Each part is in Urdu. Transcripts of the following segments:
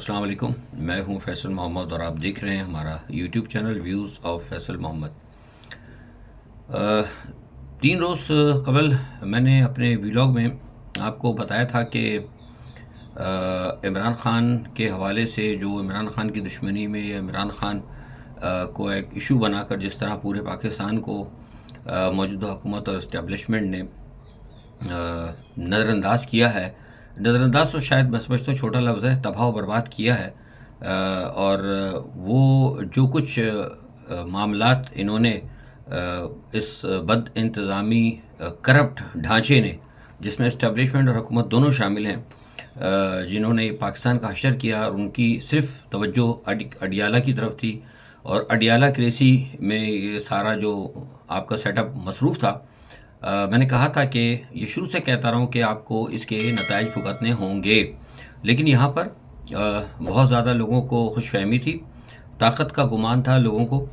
السلام علیکم، میں ہوں فیصل محمد اور آپ دیکھ رہے ہیں ہمارا YouTube channel views of Faisal Muhammad. 3 روز قبل میں نے اپنے ویلاگ میں آپ کو بتایا تھا کہ عمران خان کے حوالے سے جو عمران خان کی دشمنی میں یا عمران خان کو ایک ایشو بنا کر جس طرح پورے پاکستان کو موجودہ حکومت اور اسٹیبلشمنٹ نے نظر انداز کیا ہے، نظر انداز تو شاید میں سمجھتا ہوں چھوٹا لفظ ہے، تباہ و برباد کیا ہے، اور وہ جو کچھ معاملات انہوں نے اس بد انتظامی کرپٹ ڈھانچے نے، جس میں اسٹیبلشمنٹ اور حکومت دونوں شامل ہیں، جنہوں نے پاکستان کا حشر کیا، اور ان کی صرف توجہ اڈیالہ کی طرف تھی، اور اڈیالہ کریسی میں یہ سارا جو آپ کا سیٹ اپ مصروف تھا۔ میں نے کہا تھا کہ یہ شروع سے کہتا رہا ہوں کہ آپ کو اس کے نتائج بھگتنے ہوں گے، لیکن یہاں پر بہت زیادہ لوگوں کو خوش فہمی تھی، طاقت کا گمان تھا لوگوں کو،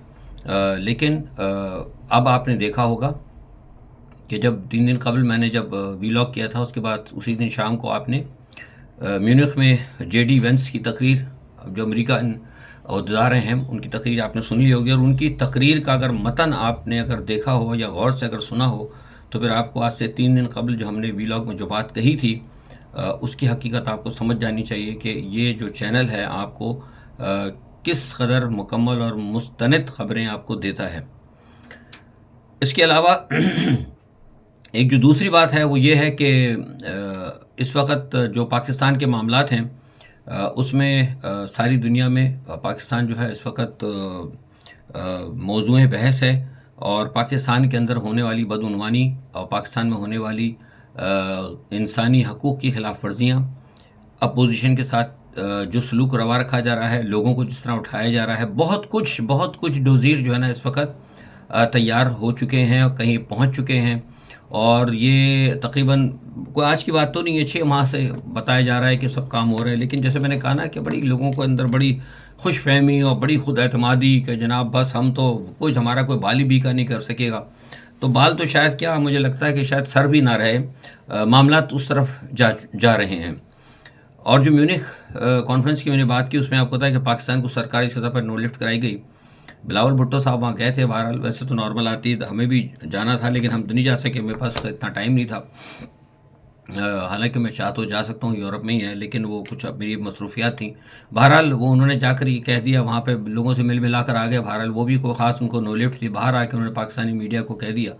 لیکن اب آپ نے دیکھا ہوگا کہ جب 3 دن قبل میں نے جب ویلاگ کیا تھا، اس کے بعد اسی دن شام کو آپ نے میونخ میں جے ڈی وینس کی تقریر، جو امریکن عہدیدار ہیں ان کی تقریر آپ نے سنی ہوگی، اور ان کی تقریر کا اگر متن آپ نے اگر دیکھا ہو یا غور سے اگر سنا ہو تو پھر آپ کو آج سے 3 دن قبل جو ہم نے ویلاگ میں جو بات کہی تھی اس کی حقیقت آپ کو سمجھ جانی چاہیے کہ یہ جو چینل ہے آپ کو کس قدر مکمل اور مستند خبریں آپ کو دیتا ہے۔ اس کے علاوہ ایک جو دوسری بات ہے وہ یہ ہے کہ اس وقت جو پاکستان کے معاملات ہیں اس میں ساری دنیا میں پاکستان جو ہے اس وقت موضوع بحث ہے، اور پاکستان کے اندر ہونے والی بدعنوانی اور پاکستان میں ہونے والی انسانی حقوق کی خلاف ورزیاں، اپوزیشن کے ساتھ جو سلوک روا رکھا جا رہا ہے، لوگوں کو جس طرح اٹھایا جا رہا ہے، بہت کچھ ڈوزیر جو ہے نا اس وقت تیار ہو چکے ہیں اور کہیں پہنچ چکے ہیں، اور یہ تقریباً کوئی آج کی بات تو نہیں ہے، 6 ماہ سے بتایا جا رہا ہے کہ سب کام ہو رہے ہیں، لیکن جیسے میں نے کہا نا کہ بڑی لوگوں کو اندر بڑی خوش فہمی اور بڑی خود اعتمادی کہ جناب بس ہم تو کچھ ہمارا کوئی بال بھی کا نہیں کر سکے گا، تو بال تو شاید کیا مجھے لگتا ہے کہ شاید سر بھی نہ رہے، معاملات اس طرف جا رہے ہیں۔ اور جو میونخ کانفرنس کی میں نے بات کی، اس میں آپ کو پتا ہے کہ پاکستان کو سرکاری سطح پر نو لفٹ کرائی گئی، بلاول بھٹو صاحب وہاں گئے تھے، بہرحال ویسے تو نارمل آتی ہمیں بھی جانا تھا، لیکن ہم تو نہیں جا سکے، میرے پاس اتنا ٹائم نہیں تھا، حالانکہ میں چاہ تو جا سکتا ہوں، یورپ میں ہی ہے، لیکن وہ کچھ میری مصروفیات تھیں۔ بہرحال وہ انہوں نے جا کر یہ کہہ دیا، وہاں پہ لوگوں سے ملا کر آ گئے، بہرحال وہ بھی کوئی خاص ان کو نو لفٹ تھی، باہر آ کے انہوں نے پاکستانی میڈیا کو کہہ دیا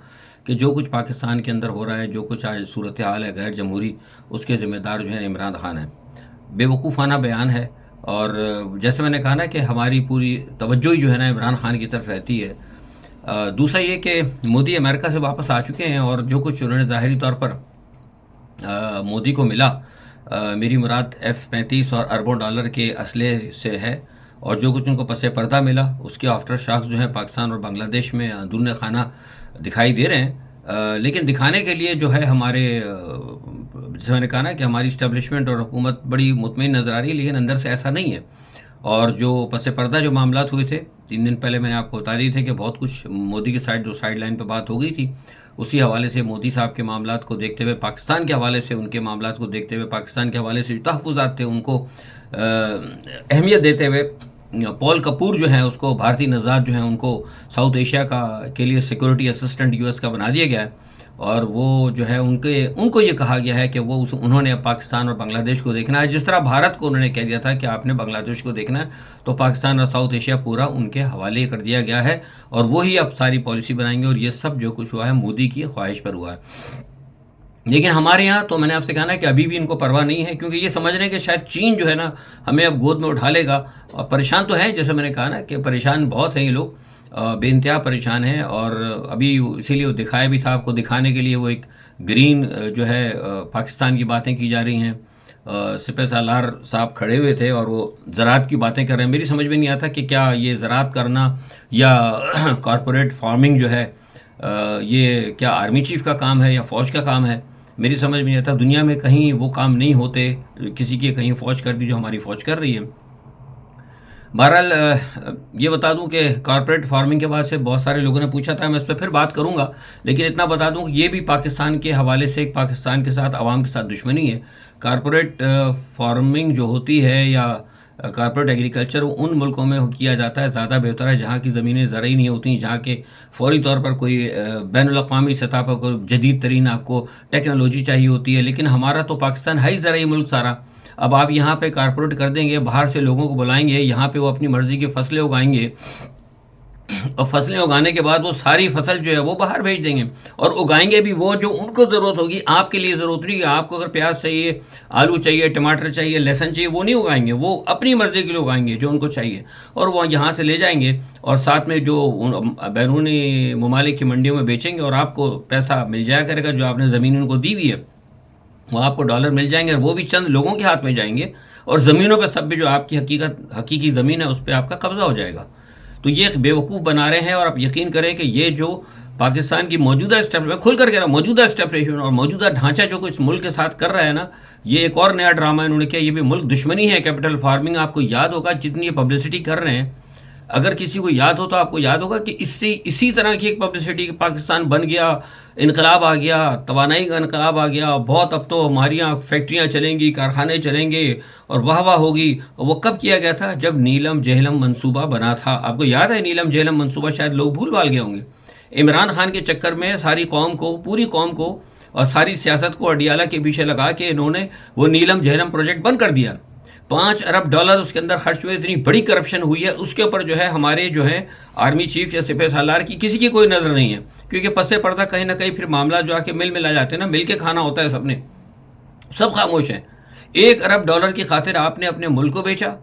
کہ جو کچھ پاکستان کے اندر ہو رہا ہے، جو کچھ آج صورتحال ہے غیر جمہوری، اس کے ذمہ دار جو ہیں عمران خان ہیں۔ بے وقوفانہ بیان ہے، اور جیسے میں نے کہا نا کہ ہماری پوری توجہ ہی جو ہے نا عمران خان کی طرف رہتی ہے۔ دوسرا یہ کہ مودی امریکہ سے واپس آ چکے ہیں، اور جو کچھ انہوں نے ظاہری طور پر مودی کو ملا، میری مراد F-35 اور اربوں ڈالر کے اسلحے سے ہے، اور جو کچھ ان کو پس پردہ ملا اس کے آفٹر شاکس جو ہیں پاکستان اور بنگلہ دیش میں اندرون خانہ دکھائی دے رہے ہیں، لیکن دکھانے کے لیے جو ہے ہمارے جیسے میں نے کہا نا کہ ہماری اسٹیبلشمنٹ اور حکومت بڑی مطمئن نظر آ رہی ہے، لیکن اندر سے ایسا نہیں ہے، اور جو پس پردہ جو معاملات ہوئے تھے 3 دن پہلے میں نے آپ کو بتا دی تھے کہ بہت کچھ مودی کے سائڈ جو سائڈ لائن پہ بات ہو گئی تھی، اسی حوالے سے مودی صاحب کے معاملات کو دیکھتے ہوئے، پاکستان کے حوالے سے ان کے معاملات کو دیکھتے ہوئے، پاکستان کے حوالے سے جو تحفظات تھے ان کو اہمیت دیتے ہوئے، پال کپور جو ہیں اس کو بھارتی نژاد جو ہیں ان کو ساؤتھ ایشیا کے لیے سیکورٹی اسسٹنٹ US کا بنا دیا گیا ہے، اور وہ جو ہے ان کو یہ کہا گیا ہے کہ وہ انہوں نے پاکستان اور بنگلہ دیش کو دیکھنا ہے، جس طرح بھارت کو انہوں نے کہہ دیا تھا کہ آپ نے بنگلہ دیش کو دیکھنا ہے، تو پاکستان اور ساؤتھ ایشیا پورا ان کے حوالے کر دیا گیا ہے، اور وہی اب ساری پالیسی بنائیں گے، اور یہ سب جو کچھ ہوا ہے مودی کی خواہش پر ہوا ہے۔ لیکن ہمارے یہاں تو میں نے آپ سے کہا نا کہ ابھی بھی ان کو پرواہ نہیں ہے، کیونکہ یہ سمجھ رہے ہیں کہ شاید چین جو ہے نا ہمیں اب گود میں اٹھا لے گا، اور پریشان تو ہیں، جیسے میں نے کہا نا کہ پریشان بہت ہیں یہ لوگ، بے انتہا پریشان ہیں، اور ابھی اسی لیے وہ دکھایا بھی تھا آپ کو، دکھانے کے لیے وہ ایک گرین جو ہے پاکستان کی باتیں کی جا رہی ہیں، سپہ سالار صاحب کھڑے ہوئے تھے اور وہ زراعت کی باتیں کر رہے ہیں، میری سمجھ میں نہیں آتا کہ کیا یہ زراعت کرنا یا کارپوریٹ فارمنگ جو ہے یہ کیا آرمی چیف کا کام ہے یا فوج کا کام ہے، میری سمجھ میں نہیں آتا، دنیا میں کہیں وہ کام نہیں ہوتے، کسی کی کہیں فوج کر دی جو ہماری فوج کر رہی ہے۔ بہرحال یہ بتا دوں کہ کارپوریٹ فارمنگ کے بعد سے بہت سارے لوگوں نے پوچھا تھا، میں اس پہ پھر بات کروں گا، لیکن اتنا بتا دوں کہ یہ بھی پاکستان کے حوالے سے پاکستان کے ساتھ عوام کے ساتھ دشمنی ہے۔ کارپوریٹ فارمنگ جو ہوتی ہے یا کارپوریٹ ایگریکلچر ان ملکوں میں کیا جاتا ہے زیادہ بہتر ہے جہاں کی زمینیں زرعی نہیں ہوتی، جہاں کے فوری طور پر کوئی بین الاقوامی سطح پر کوئی جدید ترین آپ کو ٹیکنالوجی چاہیے ہوتی ہے. لیکن ہمارا تو پاکستان ہے ہی زرعی ملک سارا. اب آپ یہاں پہ کارپوریٹ کر دیں گے، باہر سے لوگوں کو بلائیں گے، یہاں پہ وہ اپنی مرضی کی فصلیں اگائیں گے، اور فصلیں اگانے کے بعد وہ ساری فصل جو ہے وہ باہر بھیج دیں گے، اور اگائیں گے بھی وہ جو ان کو ضرورت ہوگی، آپ کے لیے ضرورت نہیں ہے. آپ کو اگر پیاز چاہیے، آلو چاہیے، ٹماٹر چاہیے، لہسن چاہیے، وہ نہیں اگائیں گے، وہ اپنی مرضی کے لیے اگائیں گے جو ان کو چاہیے، اور وہ یہاں سے لے جائیں گے اور ساتھ میں جو بیرونی ممالک کی منڈیوں میں بیچیں گے، اور آپ کو پیسہ مل جایا کرے گا جو آپ نے زمین ان کو دی ہوئی ہے، وہ آپ کو ڈالر مل جائیں گے، اور وہ بھی چند لوگوں کے ہاتھ میں جائیں گے، اور زمینوں پہ سب بھی جو آپ کی حقیقی زمین ہے اس پہ آپ کا قبضہ ہو جائے گا. تو یہ ایک بیوقوف بنا رہے ہیں. اور آپ یقین کریں کہ یہ جو پاکستان کی موجودہ اسٹیپ، میں کھل کر کہہ رہا ہوں، موجودہ اسٹیپلیشمنٹ اور موجودہ ڈھانچہ جو کچھ ملک کے ساتھ کر رہا ہے نا، یہ ایک اور نیا ڈرامہ انہوں نے کیا. یہ بھی ملک دشمنی ہے کیپٹل فارمنگ. آپ کو یاد ہوگا جتنی یہ پبلسٹی کر رہے ہیں، اگر کسی کو یاد ہو تو آپ کو یاد ہوگا کہ اسی طرح کی ایک پبلسٹی کہ پاکستان بن گیا، انقلاب آ گیا، توانائی کا انقلاب آ گیا، بہت اب تو ہماری یہاں فیکٹریاں چلیں گی، کارخانے چلیں گے، اور واہ واہ ہوگی. وہ کب کیا گیا تھا؟ جب نیلم جہلم منصوبہ بنا تھا. آپ کو یاد ہے نیلم جہلم منصوبہ؟ شاید لوگ بھول بھال گئے ہوں گے. عمران خان کے چکر میں ساری قوم کو، پوری قوم کو اور ساری سیاست کو اڈیالہ کے پیچھے لگا کے انہوں نے وہ نیلم جہلم پروجیکٹ بند کر دیا. $5 ارب اس کے اندر خرچ ہوئے. اتنی بڑی کرپشن ہوئی ہے، اس کے اوپر جو ہے ہمارے جو ہے آرمی چیف یا سپہ سالار کی کسی کی کوئی نظر نہیں ہے، کیونکہ پس پردہ کہیں نہ کہیں پھر معاملہ جو آ کے مل آ جاتے ہیں نا، مل کے کھانا ہوتا ہے سب نے، سب خاموش ہیں. $1 ارب کی خاطر آپ نے اپنے ملک کو بیچا،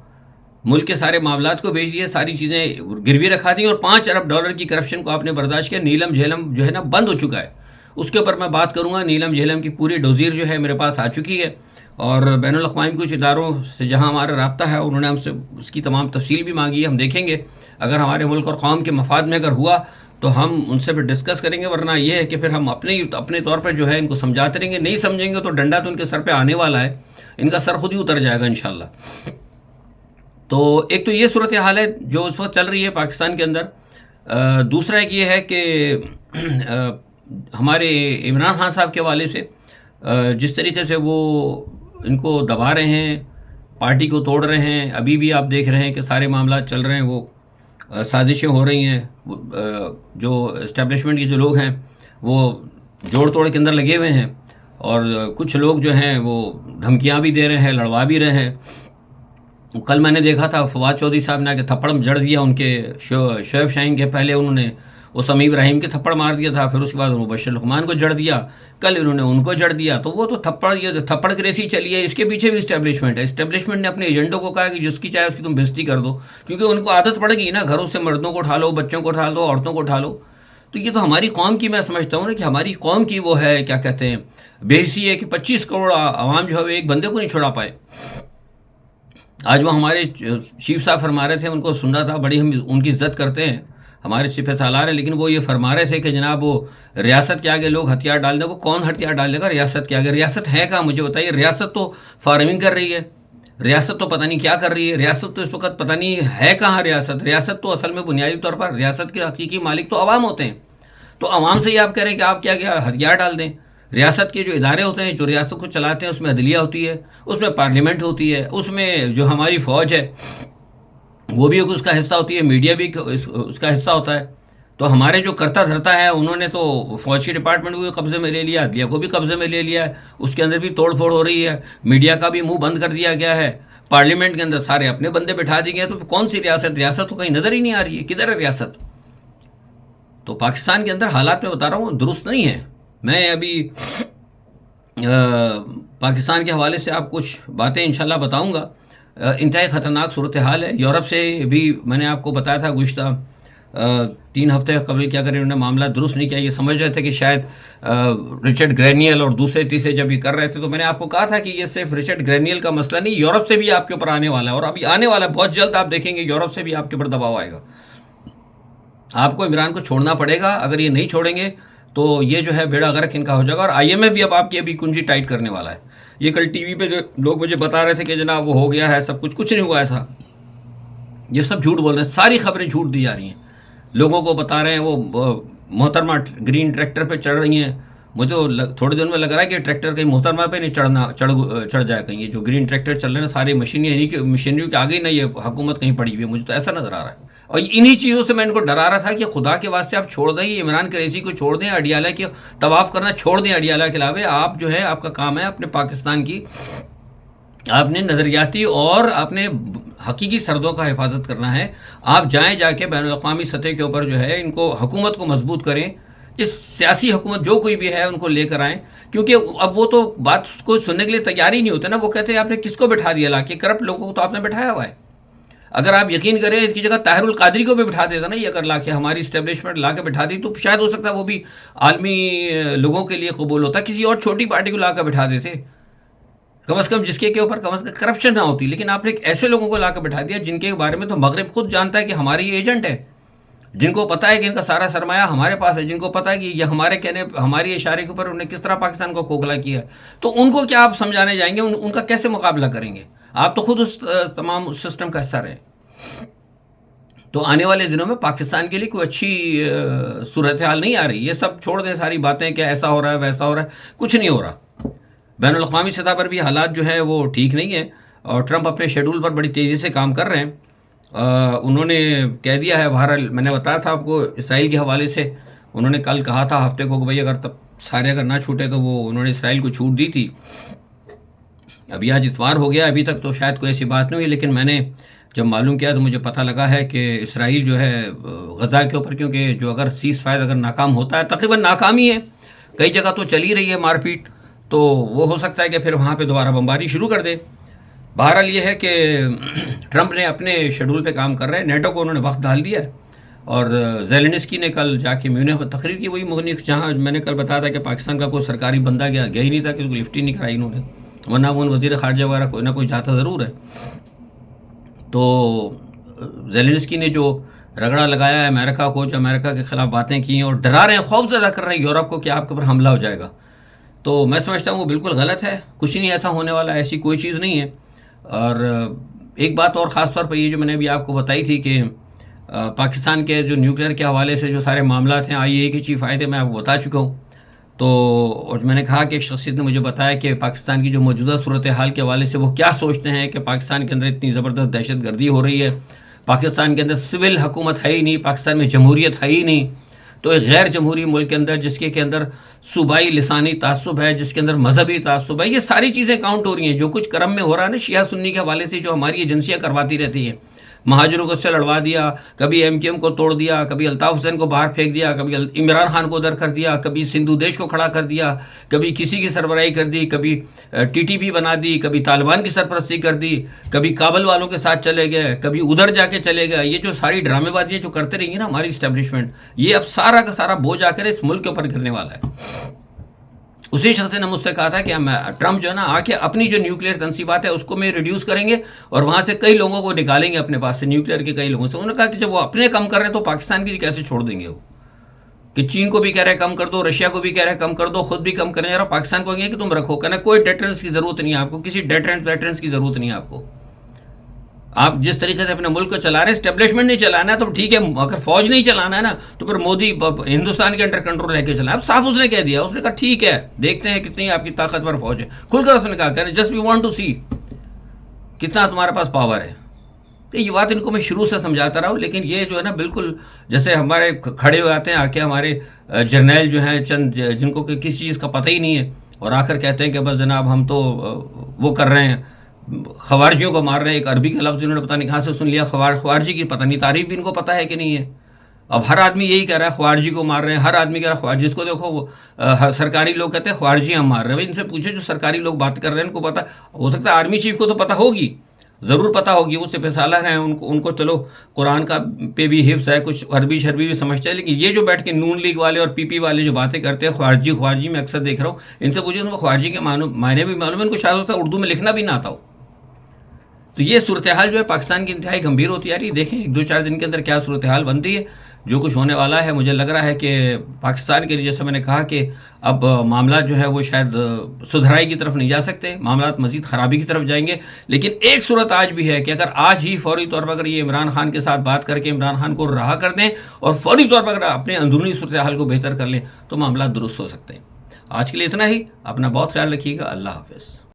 ملک کے سارے معاملات کو بیچ دیے، ساری چیزیں گروی رکھا دی، اور $5 ارب کی کرپشن کو آپ نے برداشت کیا. نیلم جہلم جو ہے نا بند ہو چکا ہے. اس کے اوپر میں بات کروں گا. نیلم جہلم کی پوری ڈوزیر جو ہے میرے پاس آ چکی ہے، اور بین الاقوامی کچھ اداروں سے جہاں ہمارا رابطہ ہے انہوں نے ہم سے اس کی تمام تفصیل بھی مانگی ہے. ہم دیکھیں گے اگر ہمارے ملک اور قوم کے مفاد میں اگر ہوا تو ہم ان سے پھر ڈسکس کریں گے، ورنہ یہ ہے کہ پھر ہم اپنے طور پر جو ہے ان کو سمجھاتے رہیں گے. نہیں سمجھیں گے تو ڈنڈا تو ان کے سر پہ آنے والا ہے، ان کا سر خود ہی اتر جائے گا انشاءاللہ. تو ایک تو یہ صورتحال ہے جو اس وقت چل رہی ہے پاکستان کے اندر. دوسرا ایک یہ ہے کہ ہمارے عمران خان صاحب کے حوالے سے جس طریقے سے وہ ان کو دبا رہے ہیں، پارٹی کو توڑ رہے ہیں، ابھی بھی آپ دیکھ رہے ہیں کہ سارے معاملات چل رہے ہیں، وہ سازشیں ہو رہی ہیں. جو اسٹیبلشمنٹ کے جو لوگ ہیں وہ جوڑ توڑ کے اندر لگے ہوئے ہیں، اور کچھ لوگ جو ہیں وہ دھمکیاں بھی دے رہے ہیں، لڑوا بھی رہے ہیں. کل میں نے دیکھا تھا فواد چودھری صاحب نے آ کے تھپڑ جڑ دیا ان کے شعیب شاہین کے. پہلے انہوں نے وہ سمیع ابراہیم کے تھپڑ مار دیا تھا، پھر اس کے بعد مبشر لقمان کو جڑ دیا، کل انہوں نے ان کو جڑ دیا. تو وہ تو تھپڑ کی ریسی چلی ہے. اس کے پیچھے بھی اسٹیبلشمنٹ ہے. اسٹیبلشمنٹ نے اپنے ایجنڈوں کو کہا کہ جس کی چاہے اس کی تم بےزتی کر دو، کیونکہ ان کو عادت پڑ گئی نا، گھروں سے مردوں کو اٹھا لو، بچوں کو اٹھا لو، عورتوں کو اٹھا لو. تو یہ تو ہماری قوم کی، میں سمجھتا ہوں نا کہ ہماری قوم کی وہ ہے کیا کہتے ہیں بے حسی ہے کہ 25 کروڑ عوام جو ہے وہ ایک بندے کو نہیں چھوڑا پائے. آج وہ ہمارے چیف صاحب فرما رہے تھے، ان کو سن رہا تھا، بڑی ہم ان کی عزت کرتے ہیں، ہمارے سپہ سالار ہیں، لیکن وہ یہ فرما رہے تھے کہ جناب وہ ریاست کے آگے لوگ ہتھیار ڈال دیں. وہ کون ہتھیار ڈال دے گا ریاست کے آگے؟ ریاست ہے کہاں مجھے بتائیے. ریاست تو فارمنگ کر رہی ہے، ریاست تو پتہ نہیں کیا کر رہی ہے، ریاست تو اس وقت پتہ نہیں ہے کہاں ریاست تو اصل میں بنیادی طور پر ریاست کے حقیقی مالک تو عوام ہوتے ہیں. تو عوام سے یہ آپ کہہ رہے ہیں کہ آپ کیا ہتھیار ڈال دیں. ریاست کے جو ادارے ہوتے ہیں جو ریاست کو چلاتے ہیں، اس میں عدلیہ ہوتی ہے، اس میں پارلیمنٹ ہوتی ہے، اس میں جو ہماری فوج ہے وہ بھی اس کا حصہ ہوتی ہے، میڈیا بھی اس کا حصہ ہوتا ہے. تو ہمارے جو کرتا دھرتا ہے انہوں نے تو فوج کے ڈپارٹمنٹ کو بھی قبضے میں لے لیا، عدلیہ کو بھی قبضے میں لے لیا ہے، اس کے اندر بھی توڑ پھوڑ ہو رہی ہے، میڈیا کا بھی منہ بند کر دیا گیا ہے، پارلیمنٹ کے اندر سارے اپنے بندے بٹھا دیے گئے. تو کون سی ریاست تو کہیں نظر ہی نہیں آ رہی ہے، کدھر ہے ریاست؟ تو پاکستان کے اندر حالات میں بتا رہا ہوں درست نہیں ہے. میں ابھی پاکستان کے حوالے سے آپ کچھ باتیں انشاءاللہ بتاؤں گا. انتہائی خطرناک صورتحال ہے. یورپ سے بھی میں نے آپ کو بتایا تھا گزشتہ 3 ہفتے قبل کیا کریں انہوں نے معاملہ درست نہیں کیا. یہ سمجھ رہے تھے کہ شاید رچرڈ گرینیل اور دوسرے تیسرے جب یہ کر رہے تھے، تو میں نے آپ کو کہا تھا کہ یہ صرف رچرڈ گرینیل کا مسئلہ نہیں، یورپ سے بھی آپ کے اوپر آنے والا ہے، اور ابھی آنے والا ہے بہت جلد. آپ دیکھیں گے یورپ سے بھی آپ کے اوپر دباؤ آئے گا. آپ کو عمران کو چھوڑنا پڑے گا. اگر یہ نہیں چھوڑیں گے تو یہ جو ہے بیڑا غرق ان کا ہو جائے گا. اور IMF بھی اب آپ کی ابھی کنجی ٹائٹ کرنے والا ہے. یہ کل ٹی وی پہ جو لوگ مجھے بتا رہے تھے کہ جناب وہ ہو گیا ہے سب کچھ نہیں ہوا ایسا. یہ سب جھوٹ بول رہے ہیں، ساری خبریں جھوٹ دی جا رہی ہیں. لوگوں کو بتا رہے ہیں وہ محترمہ گرین ٹریکٹر پہ چڑھ رہی ہیں، مجھے تھوڑے دن میں لگ رہا ہے کہ ٹریکٹر کہیں محترمہ پہ نہیں چڑھ جائے کہیں. یہ جو گرین ٹریکٹر چل رہے ہیں سارے مشینریوں کے آگے نہ یہ حکومت کہیں پڑی ہوئی ہے. مجھے تو ایسا نظر آ رہا ہے. اور انہی چیزوں سے میں ان کو ڈرا رہا تھا کہ خدا کے واسطے آپ چھوڑ دیں, یہ عمران قریشی کو چھوڑ دیں, اڈیالہ کے طواف کرنا چھوڑ دیں اڈیالہ کے علاوہ. آپ جو ہے آپ کا کام ہے اپنے پاکستان کی, آپ نے نظریاتی اور آپ نے حقیقی سردوں کا حفاظت کرنا ہے. آپ جائیں جا کے بین الاقوامی سطح کے اوپر جو ہے ان کو حکومت کو مضبوط کریں. اس سیاسی حکومت جو کوئی بھی ہے ان کو لے کر آئیں, کیونکہ اب وہ تو بات کو سننے کے لیے تیار ہی نہیں ہوتے نا. وہ کہتے ہیں آپ نے کس کو بٹھا دیا لا کے, کرپٹ لوگوں کو تو آپ نے بٹھایا ہوا ہے. اگر آپ یقین کریں اس کی جگہ طاہر القادری کو بھی بٹھا دیتا نا, یہ اگر لا کے ہماری اسٹیبلشمنٹ لا کے بٹھا دی تو شاید ہو سکتا ہے وہ بھی عالمی لوگوں کے لیے قبول ہوتا. کسی اور چھوٹی پارٹی کو لا کر بٹھا دیتے کم از کم, جس کے اوپر کم از کم کرپشن نہ ہوتی. لیکن آپ نے ایک ایسے لوگوں کو لا کر بٹھا دیا جن کے بارے میں تو مغرب خود جانتا ہے کہ ہمارے یہ ایجنٹ ہے, جن کو پتہ ہے کہ ان کا سارا سرمایہ ہمارے پاس ہے, جن کو پتہ ہے کہ یہ ہمارے کہنے ہماری اشارے کے اوپر انہوں نے کس طرح پاکستان کو کھوکھلا کیا ہے. تو ان کو کیا آپ سمجھانے جائیں گے, ان کا کیسے مقابلہ کریں گے؟ آپ تو خود اس تمام اس سسٹم کا حصہ رہے. تو آنے والے دنوں میں پاکستان کے لیے کوئی اچھی صورتحال نہیں آ رہی. یہ سب چھوڑ دیں ساری باتیں کہ ایسا ہو رہا ہے ویسا ہو رہا ہے, کچھ نہیں ہو رہا. بین الاقوامی سطح پر بھی حالات جو ہے وہ ٹھیک نہیں ہیں, اور ٹرمپ اپنے شیڈول پر بڑی تیزی سے کام کر رہے ہیں. انہوں نے کہہ دیا ہے, بہرحال میں نے بتایا تھا آپ کو اسرائیل کے حوالے سے, انہوں نے کل کہا تھا ہفتے کو کہ بھائی اگر سارے اگر نہ چھوٹے تو وہ انہوں نے اسرائیل کو چھوٹ دی تھی. ابھی آج اتوار ہو گیا, ابھی تک تو شاید کوئی ایسی بات نہیں ہوئی, لیکن میں نے جب معلوم کیا تو مجھے پتہ لگا ہے کہ اسرائیل جو ہے غزہ کے اوپر, کیونکہ جو اگر سیز فائر اگر ناکام ہوتا ہے, تقریباً ناکام ہی ہے, کئی جگہ تو چل ہی رہی ہے مار پیٹ, تو وہ ہو سکتا ہے کہ پھر وہاں پہ دوبارہ بمباری شروع کر دے. بہرحال یہ ہے کہ ٹرمپ نے اپنے شیڈول پہ کام کر رہے ہیں. نیٹو کو انہوں نے وقت ڈال دیا ہے, اور زیلنسکی نے کل جا کے میونخ میں تقریر کی, وہی مغنی جہاں میں نے کل بتایا تھا کہ پاکستان کا کوئی سرکاری بندہ گیا ہی نہیں تھا, کہ لفٹ ہی نہیں کرائی انہوں نے, ورنہ وہ وزیر خارجہ وغیرہ کوئی نہ کوئی جاتا ضرور ہے. تو زیلنسکی نے جو رگڑا لگایا ہے امریکہ کو, جو امریکہ کے خلاف باتیں کی ہیں اور ڈرا رہے ہیں, خوف زدہ کر رہے ہیں یورپ کو کہ آپ کے اوپر حملہ ہو جائے گا, تو میں سمجھتا ہوں وہ بالکل غلط ہے. کچھ نہیں ایسا ہونے والا, ایسی کوئی چیز نہیں ہے. اور ایک بات اور خاص طور پہ یہ جو میں نے ابھی آپ کو بتائی تھی کہ پاکستان کے جو نیوکلیئر کے حوالے سے جو سارے معاملات ہیں, IAEA کے چیف آئے تھے, میں آپ کو بتا چکا ہوں. تو اور میں نے کہا کہ ایک شخصیت نے مجھے بتایا کہ پاکستان کی جو موجودہ صورتحال کے حوالے سے وہ کیا سوچتے ہیں کہ پاکستان کے اندر اتنی زبردست دہشت گردی ہو رہی ہے, پاکستان کے اندر سول حکومت ہے ہی نہیں, پاکستان میں جمہوریت ہے ہی نہیں. تو ایک غیر جمہوری ملک کے اندر, جس کے اندر صوبائی لسانی تعصب ہے, جس کے اندر مذہبی تعصب ہے, یہ ساری چیزیں کاؤنٹ ہو رہی ہیں. جو کچھ کرم میں ہو رہا ہے نا شیعہ سنی کے حوالے سے, جو ہماری ایجنسیاں کرواتی رہتی ہیں, مہاجروں کو سے لڑوا دیا, کبھی MKM کو توڑ دیا, کبھی الطاف حسین کو باہر پھینک دیا, کبھی عمران خان کو ادھر کر دیا, کبھی سندھو دیش کو کھڑا کر دیا, کبھی کسی کی سربراہی کر دی, کبھی TTP بنا دی, کبھی طالبان کی سرپرستی کر دی, کبھی کابل والوں کے ساتھ چلے گئے, کبھی ادھر جا کے چلے گئے. یہ جو ساری ڈرامے بازیاں جو کرتے رہیں گے نا ہماری اسٹیبلشمنٹ, یہ اب سارا کا سارا بوجھ آ کر اس ملک کے اوپر گرنے والا ہے. اسی شخص نے مجھ سے کہا تھا کہ ٹرمپ جو ہے نا آ کے اپنی جو نیوکلیئر تنصیبات ہے اس کو میں ریڈیوس کریں گے, اور وہاں سے کئی لوگوں کو نکالیں گے اپنے پاس سے, نیوکلیئر کے کئی لوگوں سے. انہوں نے کہا کہ جب وہ اپنے کم کر رہے ہیں تو پاکستان کے لیے کیسے چھوڑ دیں گے وہ, کہ چین کو بھی کہہ رہے ہیں کم کر دو, رشیا کو بھی کہہ رہے ہیں کم کر دو, خود بھی کم کریں, اور پاکستان کو کہیں کہ تم رکھو. کہنا کوئی ڈیٹرنس کی ضرورت نہیں ہے آپ کو, کسی ڈیٹرنس کی ضرورت نہیں ہے آپ کو. آپ جس طریقے سے اپنے ملک کو چلا رہے ہیں, اسٹیبلشمنٹ نہیں چلانا ہے تو ٹھیک ہے, اگر فوج نہیں چلانا ہے نا تو پھر مودی ہندوستان کے انڈر کنٹرول رہ کے چلا. اب صاف اس نے کہہ دیا, اس نے کہا ٹھیک ہے دیکھتے ہیں کتنی آپ کی طاقتور فوج ہے. کھل کر اس نے کہا کہ جسٹ وی وانٹ ٹو سی کتنا تمہارے پاس پاور ہے. تو یہ بات ان کو میں شروع سے سمجھاتا رہا ہوں, لیکن یہ جو ہے نا بالکل جیسے ہمارے کھڑے ہوئے آتے ہیں آ کے ہمارے جرنیل جو ہیں چند, جن کو کسی چیز کا پتہ ہی نہیں ہے, اور آ کر کہتے ہیں کہ بس جناب ہم تو وہ کر رہے ہیں, خوارجیوں کو مار رہے ہیں. ایک عربی کا لفظ انہوں نے پتہ نہیں کہاں سے سن لیا, خوارجی کی پتہ نہیں تعریف بھی ان کو پتہ ہے کہ نہیں ہے. اب ہر آدمی یہی کہہ رہا ہے خوارجی کو مار رہے ہیں, ہر آدمی کہہ رہا ہے خوارجی. جس کو دیکھو وہ سرکاری لوگ کہتے ہیں خوارجی ہم مار رہے ہیں. ان سے پوچھو جو سرکاری لوگ بات کر رہے ہیں ان کو پتہ ہو سکتا ہے, آرمی چیف کو تو پتہ ہوگی, ضرور پتہ ہوگی, وہ سپہ سالار ہیں, ان کو چلو قرآن کا پہ بھی حفظ ہے, کچھ عربی شربی بھی سمجھتے ہیں. لیکن یہ جو بیٹھ کے نون لیگ والے اور PP والے جو باتیں کرتے ہیں خوارجی میں اکثر دیکھ رہا ہوں, ان سے پوچھو تو خوارجی کے معنی بھی معلوم ہے, ان کو شاید ہوتا ہے اردو میں لکھنا بھی نہ آتا ہو. تو یہ صورتحال جو ہے پاکستان کی انتہائی گمبھیر ہوتی آ رہی ہے. دیکھیں 1-2-4 دن کے اندر کیا صورتحال بنتی ہے, جو کچھ ہونے والا ہے. مجھے لگ رہا ہے کہ پاکستان کے لیے جیسے میں نے کہا کہ اب معاملات جو ہے وہ شاید سدھرائی کی طرف نہیں جا سکتے, معاملات مزید خرابی کی طرف جائیں گے. لیکن ایک صورت آج بھی ہے کہ اگر آج ہی فوری طور پر اگر یہ عمران خان کے ساتھ بات کر کے عمران خان کو رہا کر دیں اور فوری طور پر اگر اپنے اندرونی صورتحال کو بہتر کر لیں تو معاملات درست ہو سکتے ہیں. آج کے لیے اتنا ہی. اپنا بہت خیال رکھیے گا. اللہ حافظ.